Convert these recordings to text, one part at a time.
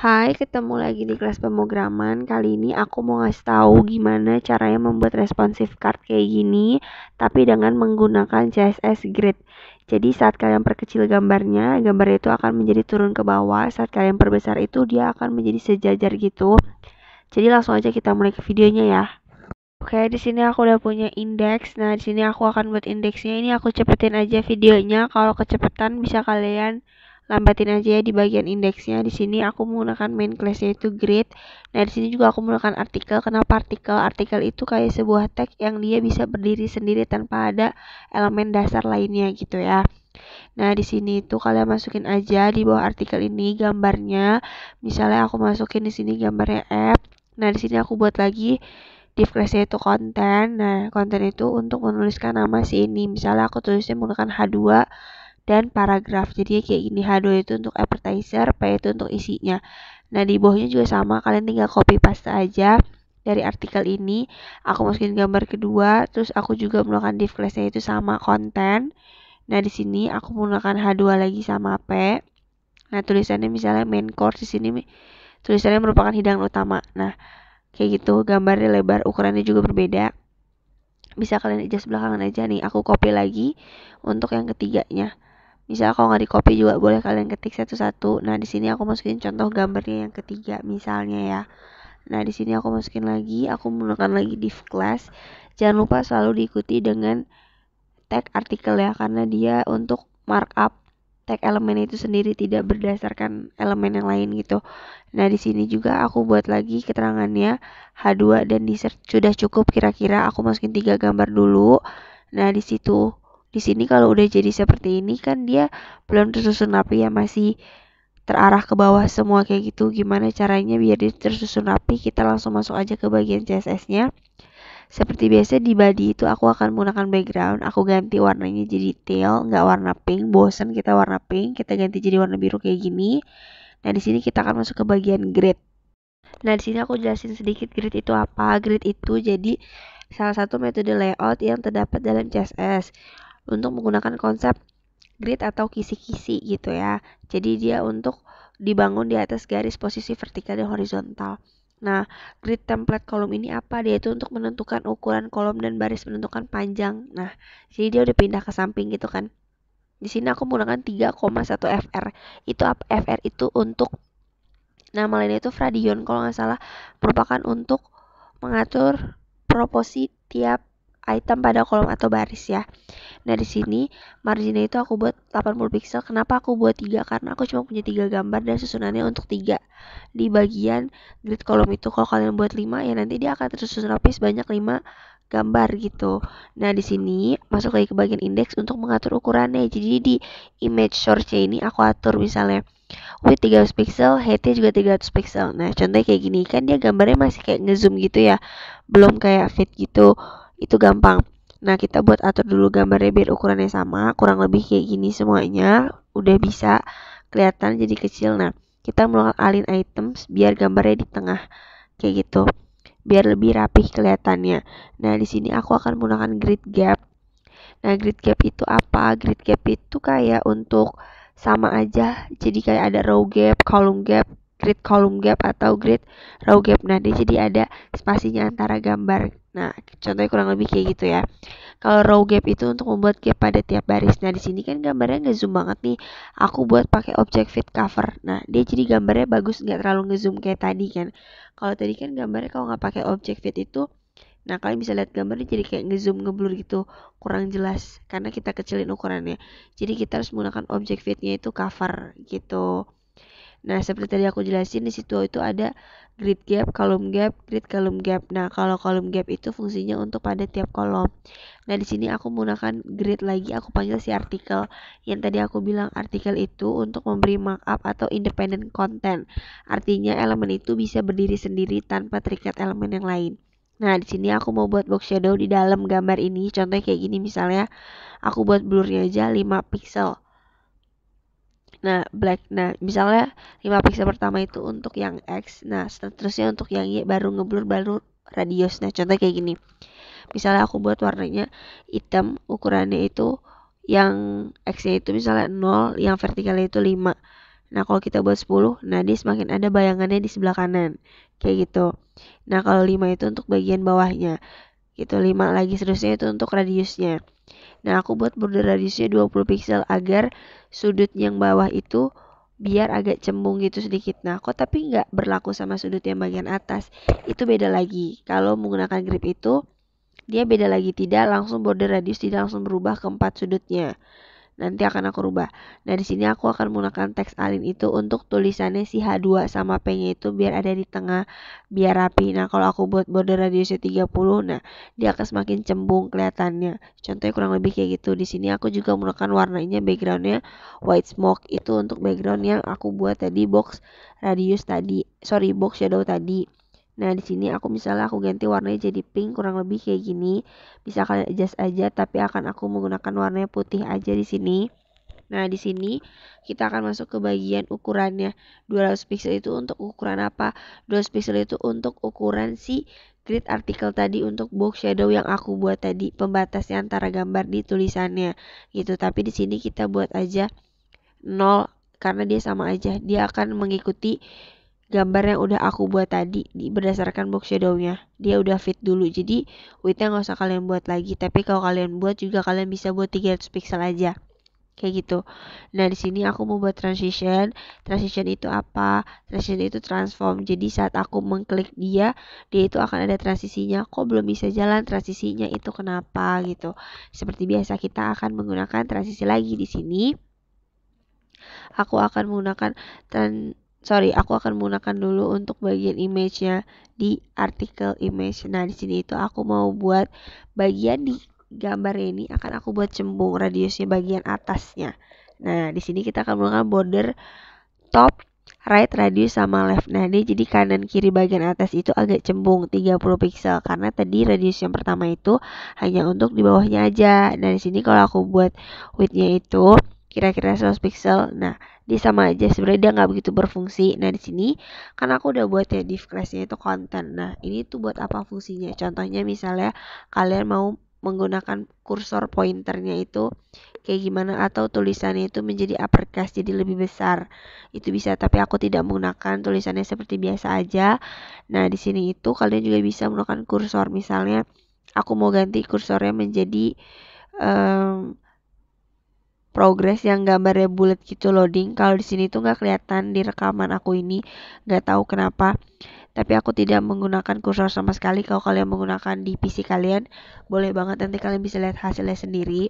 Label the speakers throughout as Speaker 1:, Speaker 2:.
Speaker 1: Hai, ketemu lagi di kelas pemrograman. Kali ini aku mau ngasih tahu gimana caranya membuat responsive card kayak gini, tapi dengan menggunakan CSS Grid. Jadi saat kalian perkecil gambarnya, gambar itu akan menjadi turun ke bawah. Saat kalian perbesar itu dia akan menjadi sejajar gitu. Jadi langsung aja kita mulai ke videonya ya. Oke, di sini aku udah punya indeks. Nah, di sini aku akan buat indeksnya. Ini aku cepetin aja videonya. Kalau kecepatan bisa kalian lambatin aja ya di bagian indeksnya. Di sini aku menggunakan main class yaitu grid. Nah, di sini juga aku menggunakan artikel. Kenapa artikel? Artikel itu kayak sebuah tag yang dia bisa berdiri sendiri tanpa ada elemen dasar lainnya gitu ya. Nah, di sini itu kalian masukin aja di bawah artikel ini gambarnya. Misalnya aku masukin di sini gambarnya app. Nah, di sini aku buat lagi div class-nya itu konten. Nah, konten itu untuk menuliskan nama si ini. Misalnya aku tulisnya menggunakan H2 dan paragraf. Jadi kayak gini, H2 itu untuk appetizer, P itu untuk isinya. Nah, di bawahnya juga sama, kalian tinggal copy paste aja dari artikel ini. Aku masukin gambar kedua, terus aku juga menggunakan div class-nya itu sama konten. Nah, di sini aku menggunakan H2 lagi sama P. Nah, tulisannya misalnya main course, di sini tulisannya merupakan hidangan utama. Nah, kayak gitu, gambarnya lebar, ukurannya juga berbeda. Bisa kalian adjust belakangan aja nih. Aku copy lagi untuk yang ketiganya. Misal kalau nggak di copy juga boleh kalian ketik satu-satu. Nah, di sini aku masukin contoh gambarnya yang ketiga misalnya ya. Nah, di sini aku masukin lagi, aku menggunakan lagi div class. Jangan lupa selalu diikuti dengan tag artikel ya, karena dia untuk markup tag elemen itu sendiri, tidak berdasarkan elemen yang lain gitu. Nah, di sini juga aku buat lagi keterangannya H2 dan dessert sudah cukup kira-kira. Aku masukin 3 gambar dulu. Nah, di sini kalau udah jadi seperti ini kan dia belum tersusun rapi ya, masih terarah ke bawah semua kayak gitu. Gimana caranya biar dia tersusun rapi? Kita langsung masuk aja ke bagian CSS-nya. Seperti biasa di body itu aku akan menggunakan background. Aku ganti warnanya jadi teal, nggak warna pink. Bosen kita warna pink, kita ganti jadi warna biru kayak gini. Nah, di sini kita akan masuk ke bagian grid. Nah, di sini aku jelasin sedikit grid itu apa. Grid itu jadi salah satu metode layout yang terdapat dalam CSS untuk menggunakan konsep grid atau kisi-kisi gitu ya. Jadi dia untuk dibangun di atas garis posisi vertikal dan horizontal. Nah, grid template kolom ini apa? Dia itu untuk menentukan ukuran kolom dan baris, menentukan panjang. Nah, jadi dia udah pindah ke samping gitu kan. Di sini aku menggunakan 3,1 fr. Itu apa? Fr itu untuk nama lainnya itu Fradion kalau nggak salah, merupakan untuk mengatur proporsi tiap item pada kolom atau baris ya. Nah, di sini marginnya itu aku buat 80 pixel. Kenapa aku buat 3? Karena aku cuma punya 3 gambar dan susunannya untuk 3. Di bagian grid kolom itu kalau kalian buat 5 ya nanti dia akan tersusun rapi sebanyak 5 gambar gitu. Nah, di sini masuk lagi ke bagian indeks untuk mengatur ukurannya. Jadi di image source ini aku atur misalnya width 300 pixel, height-nya juga 300 pixel. Nah, contohnya kayak gini kan dia gambarnya masih kayak ngezoom gitu ya. Belum kayak fit gitu. Itu gampang. Nah, kita buat atur dulu gambarnya biar ukurannya sama, kurang lebih kayak gini semuanya. Udah bisa kelihatan jadi kecil. Nah, kita melakukan align items biar gambarnya di tengah kayak gitu. Biar lebih rapih kelihatannya. Nah, di sini aku akan menggunakan grid gap. Nah, grid gap itu apa? Grid gap itu kayak untuk sama aja. Jadi kayak ada row gap, column gap, grid column gap atau grid row gap. Nah, dia jadi ada spasinya antara gambar. Nah, contohnya kurang lebih kayak gitu ya. Kalau row gap itu untuk membuat gap pada tiap baris. Nah, di sini kan gambarnya ngezoom banget nih. Aku buat pakai object fit cover. Nah, dia jadi gambarnya bagus, nggak terlalu ngezoom kayak tadi kan. Kalau tadi kan gambarnya kalau nggak pakai object fit itu, nah kalian bisa lihat gambarnya jadi kayak ngezoom ngeblur gitu, kurang jelas karena kita kecilin ukurannya. Jadi kita harus menggunakan object fitnya itu cover gitu. Nah, seperti tadi aku jelasin di situ itu ada grid gap, column gap, grid column gap. Nah, kalau column gap itu fungsinya untuk pada tiap kolom. Nah, di sini aku menggunakan grid lagi, aku panggil si artikel. Yang tadi aku bilang artikel itu untuk memberi markup atau independent content. Artinya elemen itu bisa berdiri sendiri tanpa terikat elemen yang lain. Nah, di sini aku mau buat box shadow di dalam gambar ini. Contohnya kayak gini misalnya, aku buat blurnya aja 5 pixel. Nah, black. Nah, misalnya 5 pixel pertama itu untuk yang X. Nah, seterusnya untuk yang Y baru ngeblur baru radius. Nah, contohnya kayak gini. Misalnya aku buat warnanya hitam, ukurannya itu yang X-nya itu misalnya 0, yang vertikalnya itu 5. Nah, kalau kita buat 10, nah dia semakin ada bayangannya di sebelah kanan. Kayak gitu. Nah, kalau 5 itu untuk bagian bawahnya. Gitu, 5 lagi seterusnya itu untuk radiusnya. Nah, aku buat border radiusnya 20 pixel agar sudut yang bawah itu biar agak cembung gitu sedikit. Nah, kok tapi nggak berlaku sama sudut yang bagian atas. Itu beda lagi. Kalau menggunakan grip itu, dia beda lagi. Tidak langsung border radius, tidak langsung berubah ke 4 sudutnya. Nanti akan aku rubah. Nah, di sini aku akan menggunakan teks alin itu untuk tulisannya si H2 sama P-nya itu biar ada di tengah, biar rapi. Nah, kalau aku buat border radiusnya 30, nah dia akan semakin cembung kelihatannya. Contohnya kurang lebih kayak gitu. Di sini aku juga menggunakan warnanya backgroundnya white smoke. Itu untuk background yang aku buat tadi box radius tadi. Box shadow tadi. Nah, di sini aku misalnya aku ganti warnanya jadi pink kurang lebih kayak gini. Bisa kalian adjust aja, tapi akan aku menggunakan warnanya putih aja di sini. Nah, di sini kita akan masuk ke bagian ukurannya. 200 pixel itu untuk ukuran apa? 200 pixel itu untuk ukuran si grid artikel tadi untuk box shadow yang aku buat tadi, pembatasnya antara gambar di tulisannya gitu. Tapi di sini kita buat aja 0 karena dia sama aja. Dia akan mengikuti gambar yang udah aku buat tadi berdasarkan box shadownya. Dia udah fit dulu, jadi widthnya nggak usah kalian buat lagi. Tapi kalau kalian buat juga kalian bisa buat 300 pixel aja kayak gitu. Nah, di sini aku mau buat transition. Transition itu apa? Transition itu transform. Jadi saat aku mengklik dia itu akan ada transisinya. Kok belum bisa jalan transisinya, itu kenapa gitu. Seperti biasa kita akan menggunakan transisi lagi di sini. Aku akan menggunakan aku akan menggunakan dulu untuk bagian image-nya di artikel image. Nah, di sini itu aku mau buat bagian di gambar ini akan aku buat cembung radiusnya bagian atasnya. Nah, di sini kita akan menggunakan border top, right, radius sama left. Nah, ini jadi kanan kiri bagian atas itu agak cembung 30 pixel karena tadi radius yang pertama itu hanya untuk di bawahnya aja. Nah, di sini kalau aku buat width-nya itu kira-kira 100 pixel. Nah, dia sama aja sebenarnya, dia nggak begitu berfungsi. Nah, di sini kan aku udah buat ya div class-nya itu konten. Nah, ini tuh buat apa fungsinya? Contohnya misalnya kalian mau menggunakan kursor pointernya itu kayak gimana, atau tulisannya itu menjadi uppercase jadi lebih besar. Itu bisa, tapi aku tidak menggunakan, tulisannya seperti biasa aja. Nah, di sini itu kalian juga bisa menggunakan kursor. Misalnya aku mau ganti kursornya menjadi progress yang gambarnya bulat gitu loading. Kalau di sini tuh nggak kelihatan di rekaman aku ini, nggak tahu kenapa. Tapi aku tidak menggunakan kursor sama sekali. Kalau kalian menggunakan di PC kalian, boleh banget, nanti kalian bisa lihat hasilnya sendiri.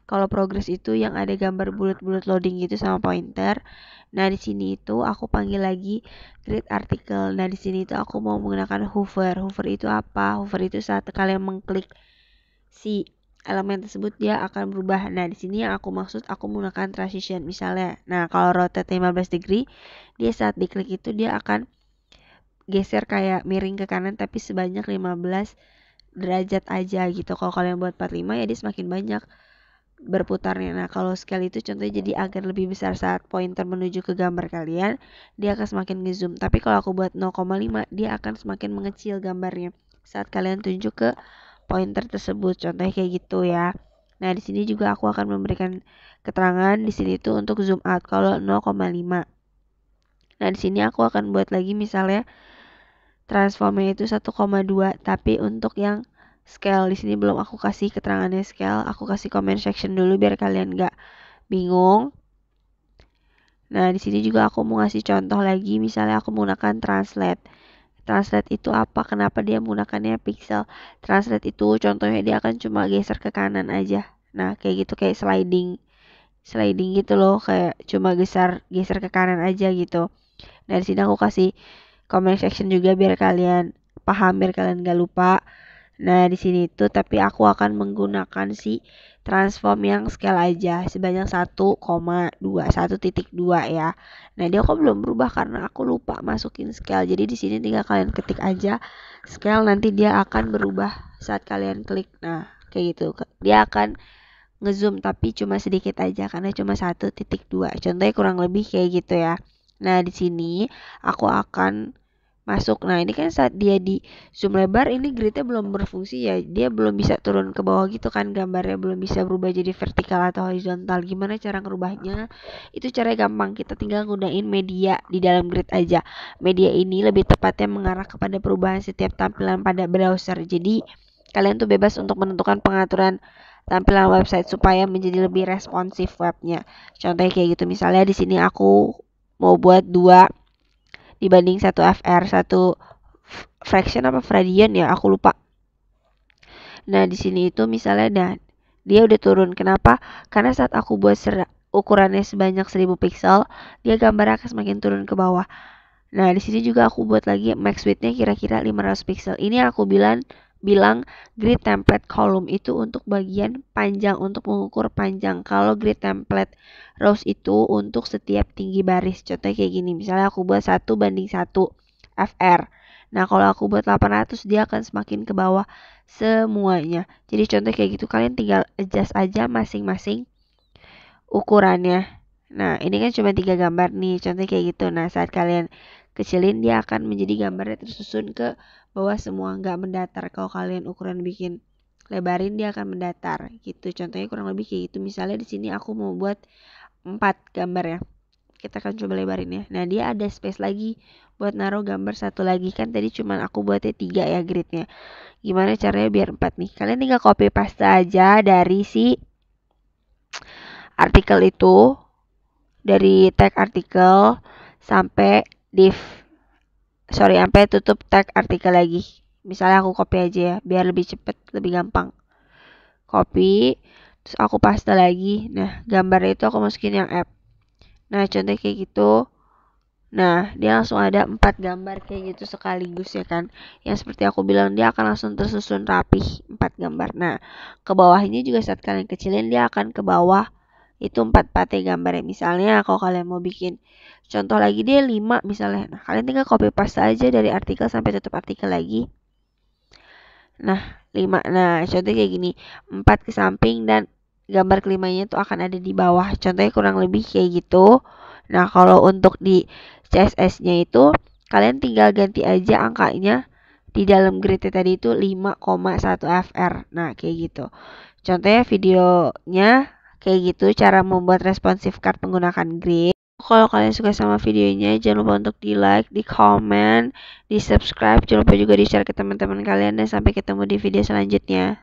Speaker 1: Kalau progress itu yang ada gambar bulat-bulat loading gitu sama pointer. Nah, di sini itu aku panggil lagi grid article. Nah, di sini itu aku mau menggunakan hover. Hover itu apa? Hover itu saat kalian mengklik si elemen tersebut dia akan berubah. Nah, di sini yang aku maksud aku menggunakan transition misalnya. Nah, kalau rotate 15 degree, dia saat diklik itu dia akan geser kayak miring ke kanan tapi sebanyak 15 derajat aja gitu. Kalau kalian buat 45 ya dia semakin banyak berputarnya. Nah, kalau scale itu contohnya jadi agar lebih besar saat pointer menuju ke gambar kalian, dia akan semakin ngezoom. Tapi kalau aku buat 0,5, dia akan semakin mengecil gambarnya saat kalian tunjuk ke pointer tersebut. Contohnya kayak gitu ya. Nah, di sini juga aku akan memberikan keterangan di sini tuh untuk zoom out kalau 0,5. Nah, di sini aku akan buat lagi misalnya transformnya itu 1,2, tapi untuk yang scale di sini belum aku kasih keterangannya scale. Aku kasih comment section dulu biar kalian nggak bingung. Nah, di sini juga aku mau ngasih contoh lagi, misalnya aku menggunakan translate. Translate itu apa? Kenapa dia menggunakannya pixel? Translate itu contohnya dia akan cuma geser ke kanan aja. Nah, kayak gitu, kayak sliding gitu loh, kayak cuma geser ke kanan aja gitu. Nah, di sini aku kasih comment section juga biar kalian paham, biar kalian gak lupa. Nah, di sini tuh tapi aku akan menggunakan si transform yang scale aja sebanyak 1,2 ya. Nah, dia kok belum berubah karena aku lupa masukin scale. Jadi di sini tinggal kalian ketik aja scale, nanti dia akan berubah saat kalian klik. Nah, kayak gitu. Dia akan ngezoom tapi cuma sedikit aja karena cuma 1,2. Contohnya kurang lebih kayak gitu ya. Nah, di sini aku akan masuk. Nah, ini kan saat dia di zoom lebar, ini gridnya belum berfungsi ya. Dia belum bisa turun ke bawah gitu kan, gambarnya belum bisa berubah jadi vertikal atau horizontal. Gimana cara ngerubahnya? Itu caranya gampang, kita tinggal gunain media di dalam grid aja. Media ini lebih tepatnya mengarah kepada perubahan setiap tampilan pada browser. Jadi, kalian tuh bebas untuk menentukan pengaturan tampilan website supaya menjadi lebih responsif webnya. Contohnya kayak gitu, misalnya di sini aku mau buat 2 dibanding 1 FR, 1 fraction apa radian ya, aku lupa. Nah, di sini itu misalnya dia udah turun. Kenapa? Karena saat aku buat ukurannya sebanyak 1000 pixel, dia gambarnya akan semakin turun ke bawah. Nah, di sini juga aku buat lagi max width-nya kira-kira 500 pixel. Ini aku bilang grid template column itu untuk bagian panjang, untuk mengukur panjang. Kalau grid template rows itu untuk setiap tinggi baris. Contohnya kayak gini, misalnya aku buat 1:1 FR. Nah, kalau aku buat 800, dia akan semakin ke bawah semuanya. Jadi contoh kayak gitu, kalian tinggal adjust aja masing-masing ukurannya. Nah, ini kan cuma 3 gambar nih, contoh kayak gitu. Nah, saat kalian kecilin, dia akan menjadi gambarnya tersusun ke bawah semua, nggak mendatar. Kalau kalian ukuran bikin lebarin, dia akan mendatar gitu. Contohnya kurang lebih kayak gitu. Misalnya di sini aku mau buat 4 gambar ya. Kita akan coba lebarin ya. Nah, dia ada space lagi buat naruh gambar satu lagi. Kan tadi cuma aku buatnya 3 ya gridnya. Gimana caranya biar 4 nih? Kalian tinggal copy paste aja dari si artikel itu, dari tag artikel sampai sampai tutup tag artikel lagi. Misalnya aku copy aja ya, biar lebih cepet, lebih gampang. Copy, terus aku paste lagi. Nah, gambarnya itu aku masukin yang app. Nah, contoh kayak gitu. Nah, dia langsung ada 4 gambar kayak gitu sekaligus ya kan. Yang seperti aku bilang, dia akan langsung tersusun rapih 4 gambar. Nah, ke bawahnya juga saat kalian kecilin, dia akan ke bawah itu 4 gambar ya. Misalnya kalau kalian mau bikin contoh lagi, dia 5 misalnya. Nah, kalian tinggal copy paste aja dari artikel sampai tutup artikel lagi. Nah, 5. Nah, contohnya kayak gini, 4 ke samping dan gambar kelimanya itu akan ada di bawah. Contohnya kurang lebih kayak gitu. Nah, kalau untuk di CSS-nya itu, kalian tinggal ganti aja angkanya di dalam grid tadi itu 5,1 FR. Nah, kayak gitu. Contohnya videonya kayak gitu, cara membuat responsive card menggunakan grid. Kalau kalian suka sama videonya, jangan lupa untuk di like, di comment, di subscribe. Jangan lupa juga di share ke teman-teman kalian. Dan sampai ketemu di video selanjutnya.